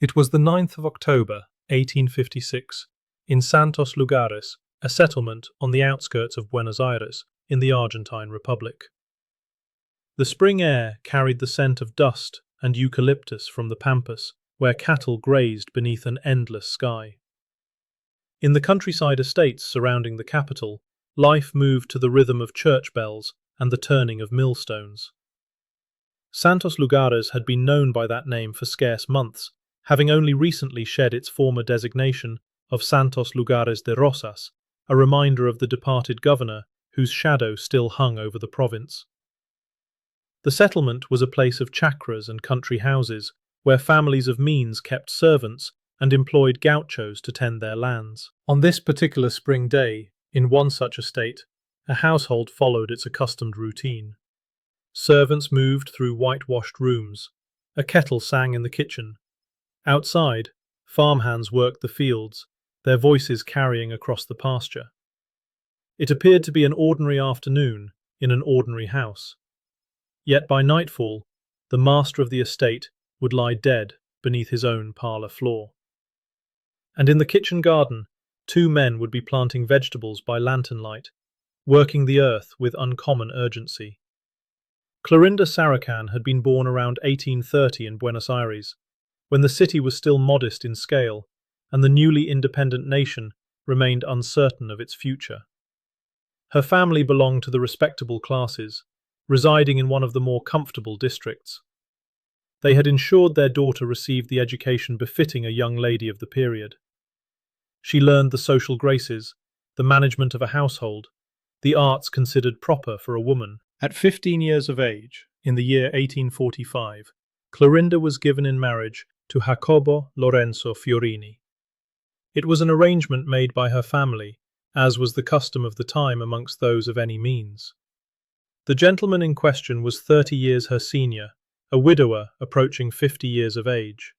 It was the 9th of October, 1856, in Santos Lugares, a settlement on the outskirts of Buenos Aires, in the Argentine Republic. The spring air carried the scent of dust and eucalyptus from the pampas, where cattle grazed beneath an endless sky. In the countryside estates surrounding the capital, life moved to the rhythm of church bells and the turning of millstones. Santos Lugares had been known by that name for scarce months, having only recently shed its former designation of Santos Lugares de Rosas, a reminder of the departed governor whose shadow still hung over the province. The settlement was a place of chacras and country houses, where families of means kept servants and employed gauchos to tend their lands. On this particular spring day, in one such estate, a household followed its accustomed routine. Servants moved through whitewashed rooms. A kettle sang in the kitchen. Outside, farmhands worked the fields, their voices carrying across the pasture. It appeared to be an ordinary afternoon in an ordinary house. Yet by nightfall, the master of the estate would lie dead beneath his own parlor floor. And in the kitchen garden, two men would be planting vegetables by lantern light, working the earth with uncommon urgency. Clorinda Sarracán had been born around 1830 in Buenos Aires, when the city was still modest in scale, and the newly independent nation remained uncertain of its future. Her family belonged to the respectable classes, residing in one of the more comfortable districts. They had ensured their daughter received the education befitting a young lady of the period. She learned the social graces, the management of a household, the arts considered proper for a woman. At 15 years of age, in the year 1845, Clorinda was given in marriage to Jacobo Lorenzo Fiorini. It was an arrangement made by her family, as was the custom of the time amongst those of any means. The gentleman in question was 30 years her senior, a widower approaching 50 years of age.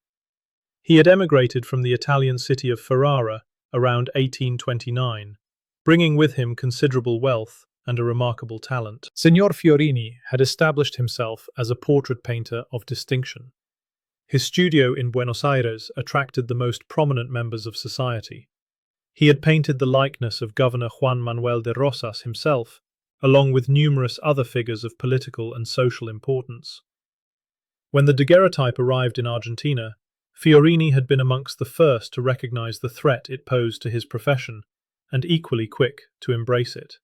He had emigrated from the Italian city of Ferrara around 1829, bringing with him considerable wealth and a remarkable talent. Signor Fiorini had established himself as a portrait painter of distinction. His studio in Buenos Aires attracted the most prominent members of society. He had painted the likeness of Governor Juan Manuel de Rosas himself, along with numerous other figures of political and social importance. When the daguerreotype arrived in Argentina, Fiorini had been amongst the first to recognize the threat it posed to his profession, and equally quick to embrace it.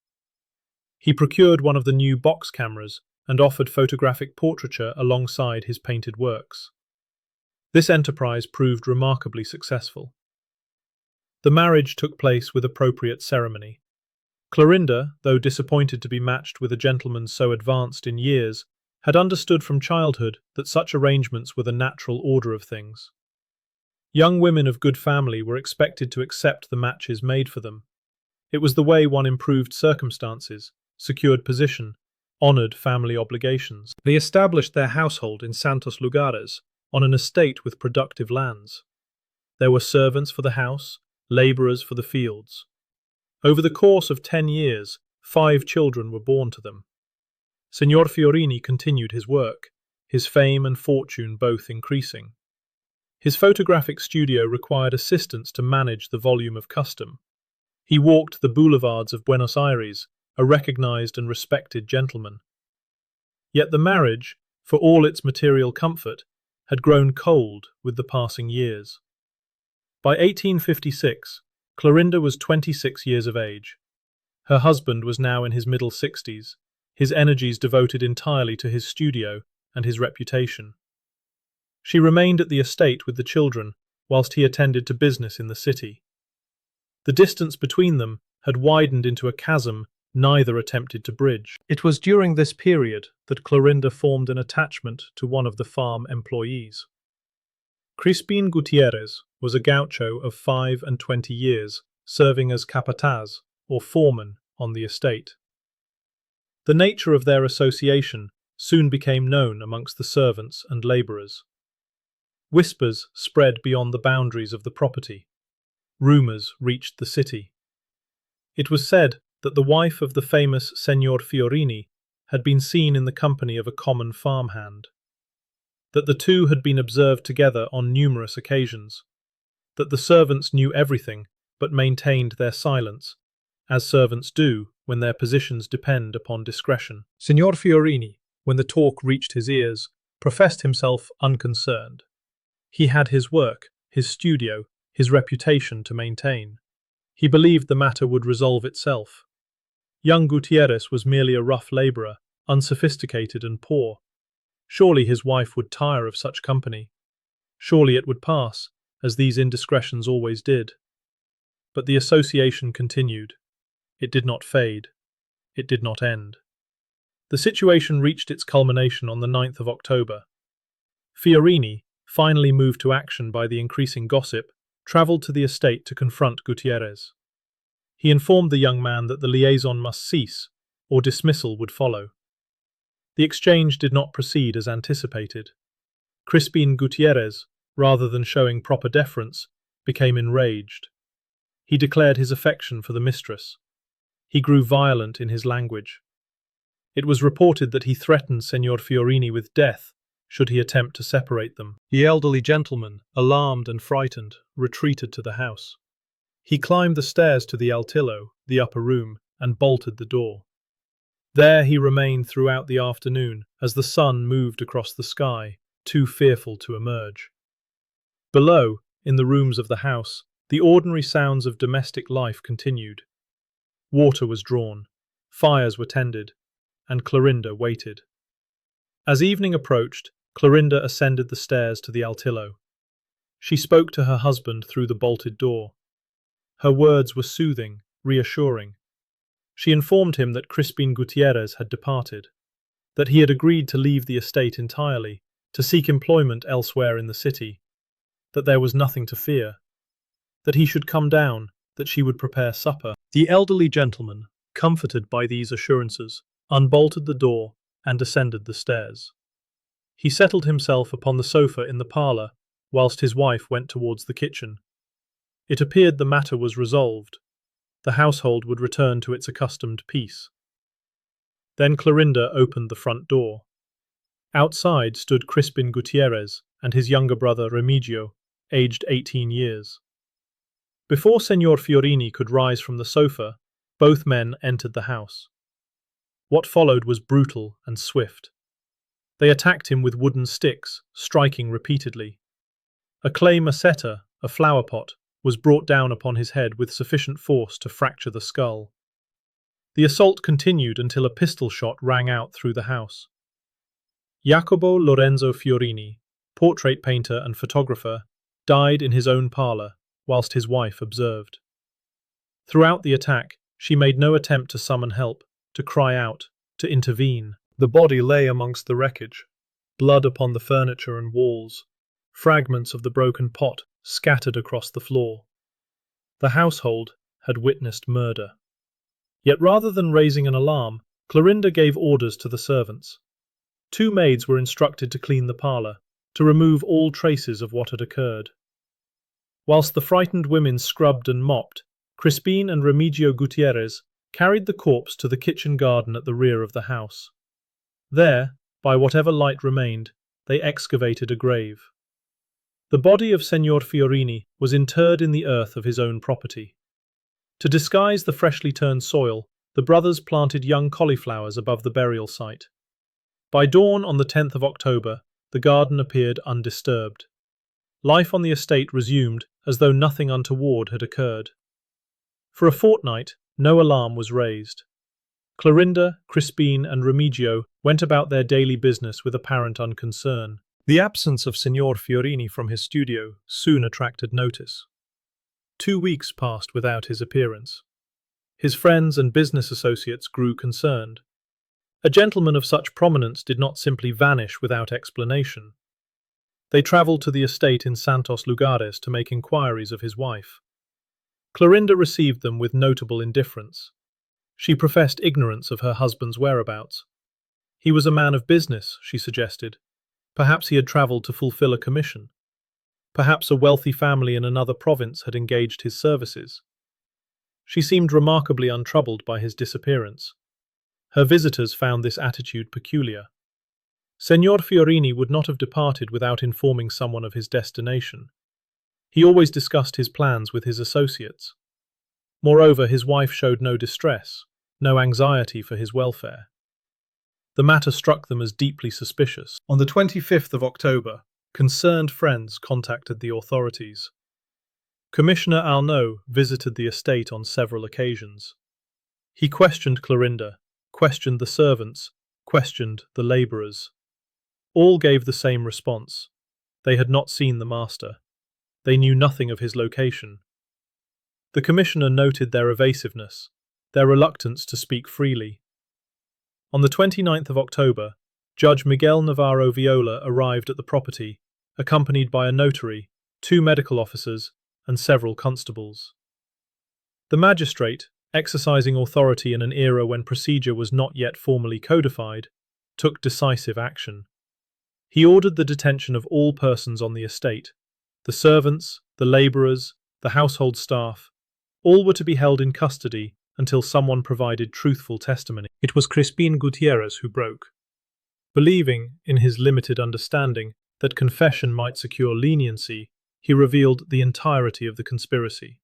He procured one of the new box cameras and offered photographic portraiture alongside his painted works. This enterprise proved remarkably successful. The marriage took place with appropriate ceremony. Clorinda, though disappointed to be matched with a gentleman so advanced in years, had understood from childhood that such arrangements were the natural order of things. Young women of good family were expected to accept the matches made for them. It was the way one improved circumstances, secured position, honored family obligations. They established their household in Santos Lugares, on an estate with productive lands. There were servants for the house, labourers for the fields. Over the course of 10 years, 5 children were born to them. Signor Fiorini continued his work, his fame and fortune both increasing. His photographic studio required assistants to manage the volume of custom. He walked the boulevards of Buenos Aires, a recognized and respected gentleman. Yet the marriage, for all its material comfort, had grown cold with the passing years. By 1856, Clorinda was 26 years of age. Her husband was now in his middle 60s, his energies devoted entirely to his studio and his reputation. She remained at the estate with the children, whilst he attended to business in the city. The distance between them had widened into a chasm neither attempted to bridge. It was during this period that Clorinda formed an attachment to one of the farm employees. Crispin Gutierrez was a gaucho of 25 years, serving as capataz, or foreman, on the estate. The nature of their association soon became known amongst the servants and labourers. Whispers spread beyond the boundaries of the property. Rumours reached the city. It was said that the wife of the famous Signor Fiorini had been seen in the company of a common farmhand. that the two had been observed together on numerous occasions, that the servants knew everything but maintained their silence, as servants do when their positions depend upon discretion. Signor Fiorini, when the talk reached his ears, professed himself unconcerned. He had his work, his studio, his reputation to maintain. He believed the matter would resolve itself. Young Gutierrez was merely a rough labourer, unsophisticated and poor. Surely his wife would tire of such company. Surely it would pass, as these indiscretions always did. But the association continued. It did not fade. It did not end. The situation reached its culmination on the 9th of October. Fiorini, finally moved to action by the increasing gossip, travelled to the estate to confront Gutierrez. He informed the young man that the liaison must cease, or dismissal would follow. The exchange did not proceed as anticipated. Crispin Gutierrez, rather than showing proper deference, became enraged. He declared his affection for the mistress. He grew violent in his language. It was reported that he threatened Signor Fiorini with death should he attempt to separate them. The elderly gentleman, alarmed and frightened, retreated to the house. He climbed the stairs to the altillo, the upper room, and bolted the door. There he remained throughout the afternoon as the sun moved across the sky, too fearful to emerge. Below, in the rooms of the house, the ordinary sounds of domestic life continued. Water was drawn, fires were tended, and Clorinda waited. As evening approached, Clorinda ascended the stairs to the altillo. She spoke to her husband through the bolted door. Her words were soothing, reassuring. She informed him that Crispin Gutierrez had departed, that he had agreed to leave the estate entirely, to seek employment elsewhere in the city, that there was nothing to fear, that he should come down, that she would prepare supper. The elderly gentleman, comforted by these assurances, unbolted the door and descended the stairs. He settled himself upon the sofa in the parlour, whilst his wife went towards the kitchen. It appeared the matter was resolved. The household would return to its accustomed peace. Then Clorinda opened the front door. Outside stood Crispin Gutierrez and his younger brother Remigio, aged 18 years. Before Signor Fiorini could rise from the sofa, both men entered the house. What followed was brutal and swift. They attacked him with wooden sticks, striking repeatedly. A clay maceta, a flower pot, was brought down upon his head with sufficient force to fracture the skull. The assault continued until a pistol shot rang out through the house. Jacopo Lorenzo Fiorini, portrait painter and photographer, died in his own parlour, whilst his wife observed. Throughout the attack, she made no attempt to summon help, to cry out, to intervene. The body lay amongst the wreckage, blood upon the furniture and walls, fragments of the broken pot scattered across the floor. The household had witnessed murder. Yet rather than raising an alarm, Clorinda gave orders to the servants. 2 maids were instructed to clean the parlour, to remove all traces of what had occurred. Whilst the frightened women scrubbed and mopped, Crispin and Remigio Gutierrez carried the corpse to the kitchen garden at the rear of the house. There, by whatever light remained, they excavated a grave. The body of Signor Fiorini was interred in the earth of his own property. To disguise the freshly turned soil, the brothers planted young cauliflowers above the burial site. By dawn on the 10th of October, the garden appeared undisturbed. Life on the estate resumed as though nothing untoward had occurred. For a fortnight, no alarm was raised. Clorinda, Crispin, and Remigio went about their daily business with apparent unconcern. The absence of Signor Fiorini from his studio soon attracted notice. 2 weeks passed without his appearance. His friends and business associates grew concerned. A gentleman of such prominence did not simply vanish without explanation. They travelled to the estate in Santos Lugares to make inquiries of his wife. Clorinda received them with notable indifference. She professed ignorance of her husband's whereabouts. He was a man of business, she suggested. Perhaps he had travelled to fulfill a commission. Perhaps a wealthy family in another province had engaged his services. She seemed remarkably untroubled by his disappearance. Her visitors found this attitude peculiar. Signor Fiorini would not have departed without informing someone of his destination. He always discussed his plans with his associates. Moreover, his wife showed no distress, no anxiety for his welfare. The matter struck them as deeply suspicious. On the 25th of October, concerned friends contacted the authorities. Commissioner Arnaud visited the estate on several occasions. He questioned Clorinda, questioned the servants, questioned the labourers. All gave the same response. They had not seen the master. They knew nothing of his location. The commissioner noted their evasiveness, their reluctance to speak freely. On the 29th of October, Judge Miguel Navarro Viola arrived at the property, accompanied by a notary, 2 medical officers, and several constables. The magistrate, exercising authority in an era when procedure was not yet formally codified, took decisive action. He ordered the detention of all persons on the estate. The servants, the labourers, the household staff, all were to be held in custody until someone provided truthful testimony. It was Crispin Gutierrez who broke. Believing, in his limited understanding, that confession might secure leniency, he revealed the entirety of the conspiracy.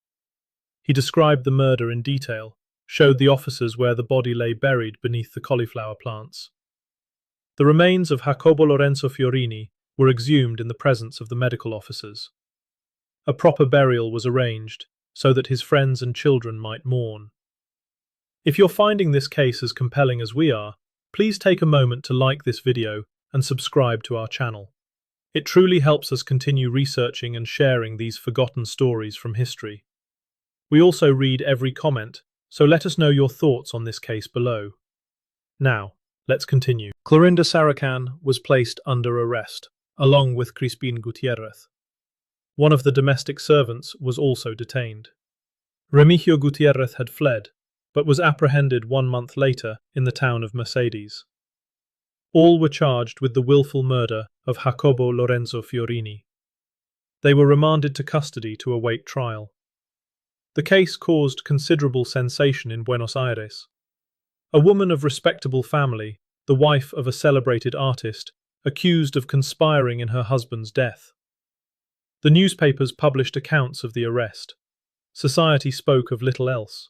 He described the murder in detail, showed the officers where the body lay buried beneath the cauliflower plants. The remains of Jacobo Lorenzo Fiorini were exhumed in the presence of the medical officers. A proper burial was arranged, so that his friends and children might mourn. If you're finding this case as compelling as we are, please take a moment to like this video and subscribe to our channel. It truly helps us continue researching and sharing these forgotten stories from history. We also read every comment, so let us know your thoughts on this case below. Now, let's continue. Clorinda Sarracán was placed under arrest, along with Crispin Gutierrez. One of the domestic servants was also detained. Remigio Gutierrez had fled, but was apprehended 1 month later in the town of Mercedes. All were charged with the willful murder of Jacobo Lorenzo Fiorini. They were remanded to custody to await trial. The case caused considerable sensation in Buenos Aires. A woman of respectable family, the wife of a celebrated artist, accused of conspiring in her husband's death. The newspapers published accounts of the arrest. Society spoke of little else.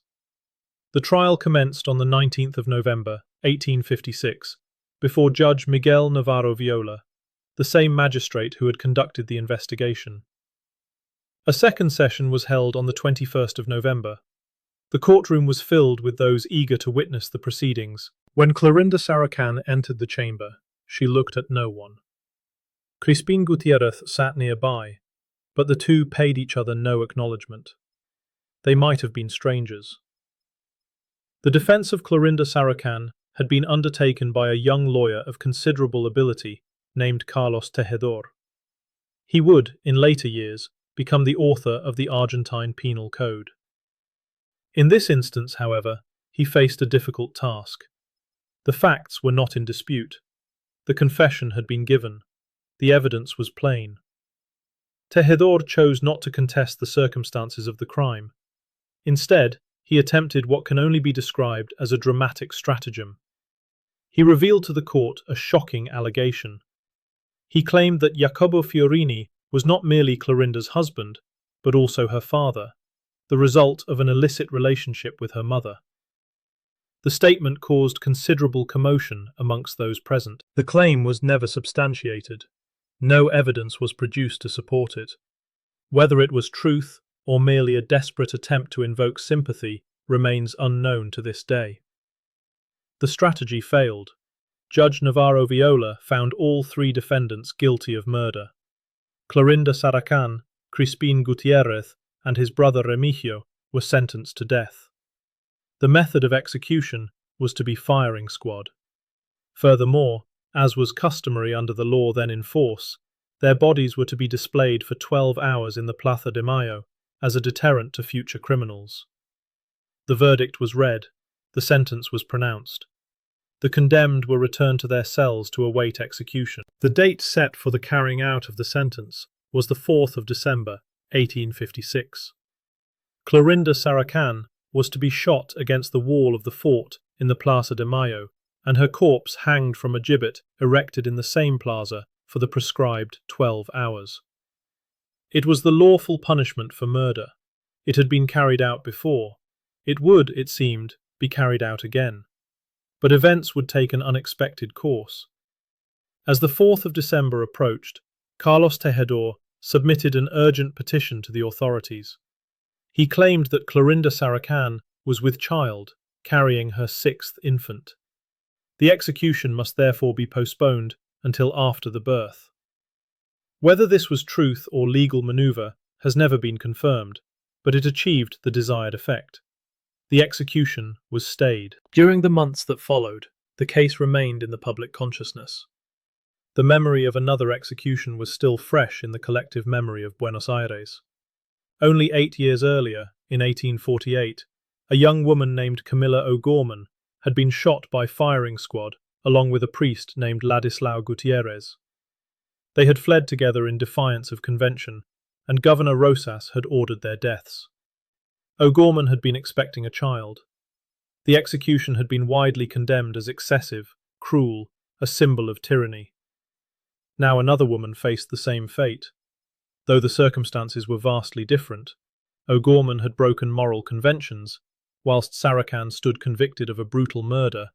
The trial commenced on the 19th of November, 1856, before Judge Miguel Navarro Viola, the same magistrate who had conducted the investigation. A second session was held on the 21st of November. The courtroom was filled with those eager to witness the proceedings. When Clorinda Sarracán entered the chamber, she looked at no one. Crispin Gutierrez sat nearby, but the two paid each other no acknowledgement. They might have been strangers. The defense of Clorinda Sarracán had been undertaken by a young lawyer of considerable ability named Carlos Tejedor. He would, in later years, become the author of the Argentine Penal Code. In this instance, however, he faced a difficult task. The facts were not in dispute. The confession had been given. The evidence was plain. Tejedor chose not to contest the circumstances of the crime. Instead, he attempted what can only be described as a dramatic stratagem. He revealed to the court a shocking allegation. He claimed that Jacobo Fiorini was not merely Clorinda's husband, but also her father, the result of an illicit relationship with her mother. The statement caused considerable commotion amongst those present. The claim was never substantiated. No evidence was produced to support it. Whether it was truth or merely a desperate attempt to invoke sympathy remains unknown to this day. The strategy failed. Judge Navarro Viola found all 3 defendants guilty of murder. Clorinda Sarracán, Crispin Gutierrez, and his brother Remigio were sentenced to death. The method of execution was to be firing squad. Furthermore, as was customary under the law then in force, their bodies were to be displayed for 12 hours in the Plaza de Mayo as a deterrent to future criminals. The verdict was read. The sentence was pronounced. The condemned were returned to their cells to await execution. The date set for the carrying out of the sentence was the 4th of December, 1856. Clorinda Sarracán was to be shot against the wall of the fort in the Plaza de Mayo and her corpse hanged from a gibbet erected in the same plaza for the prescribed 12 hours. It was the lawful punishment for murder. It had been carried out before. It would, it seemed, be carried out again. But events would take an unexpected course. As the 4th of December approached, Carlos Tejedor submitted an urgent petition to the authorities. He claimed that Clorinda Sarracán was with child, carrying her 6th infant. The execution must therefore be postponed until after the birth. Whether this was truth or legal maneuver has never been confirmed, but it achieved the desired effect. The execution was stayed. During the months that followed, the case remained in the public consciousness. The memory of another execution was still fresh in the collective memory of Buenos Aires. Only 8 years earlier, in 1848, a young woman named Camilla O'Gorman had been shot by firing squad along with a priest named Ladislao Gutierrez. They had fled together in defiance of convention, and Governor Rosas had ordered their deaths. O'Gorman had been expecting a child. The execution had been widely condemned as excessive, cruel, a symbol of tyranny. Now another woman faced the same fate. Though the circumstances were vastly different, O'Gorman had broken moral conventions, whilst Sarracán stood convicted of a brutal murder.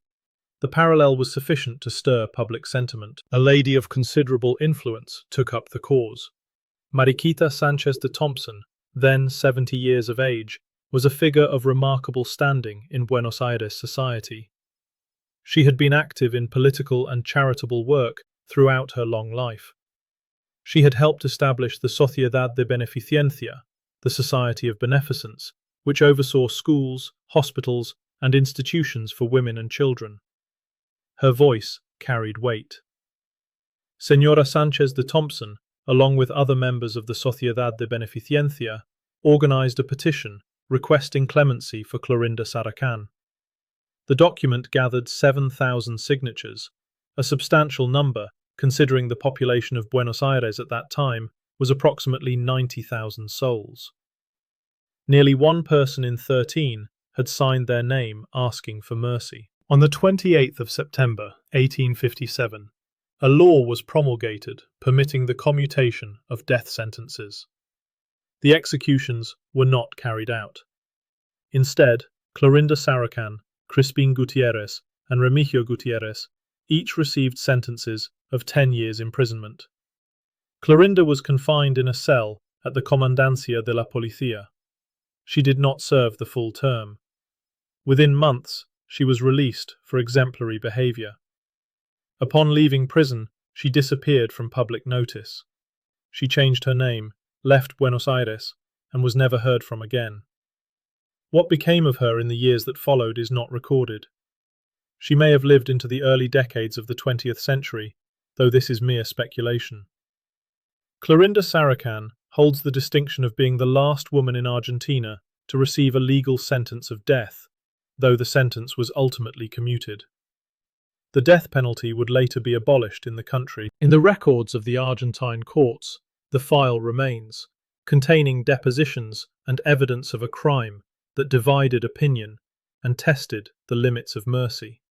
The parallel was sufficient to stir public sentiment. A lady of considerable influence took up the cause. Mariquita Sánchez de Thompson, then 70 years of age, was a figure of remarkable standing in Buenos Aires society. She had been active in political and charitable work throughout her long life. She had helped establish the Sociedad de Beneficencia, the Society of Beneficence, which oversaw schools, hospitals, and institutions for women and children. Her voice carried weight. Señora Sánchez de Thompson, along with other members of the Sociedad de Beneficencia, organized a petition requesting clemency for Clorinda Sarracán. The document gathered 7,000 signatures, a substantial number considering the population of Buenos Aires at that time was approximately 90,000 souls. Nearly 1 person in 13 had signed their name asking for mercy. On the 28th of September, 1857, a law was promulgated permitting the commutation of death sentences. The executions were not carried out. Instead, Clorinda Sarracán, Crispin Gutierrez, and Remigio Gutierrez each received sentences of 10 years imprisonment. Clorinda was confined in a cell at the Comandancia de la Policía. She did not serve the full term. Within months, she was released for exemplary behavior. Upon leaving prison, she disappeared from public notice. She changed her name, left Buenos Aires, and was never heard from again. What became of her in the years that followed is not recorded. She may have lived into the early decades of the 20th century, though this is mere speculation. Clorinda Sarracán holds the distinction of being the last woman in Argentina to receive a legal sentence of death, though the sentence was ultimately commuted. The death penalty would later be abolished in the country. In the records of the Argentine courts, the file remains, containing depositions and evidence of a crime that divided opinion and tested the limits of mercy.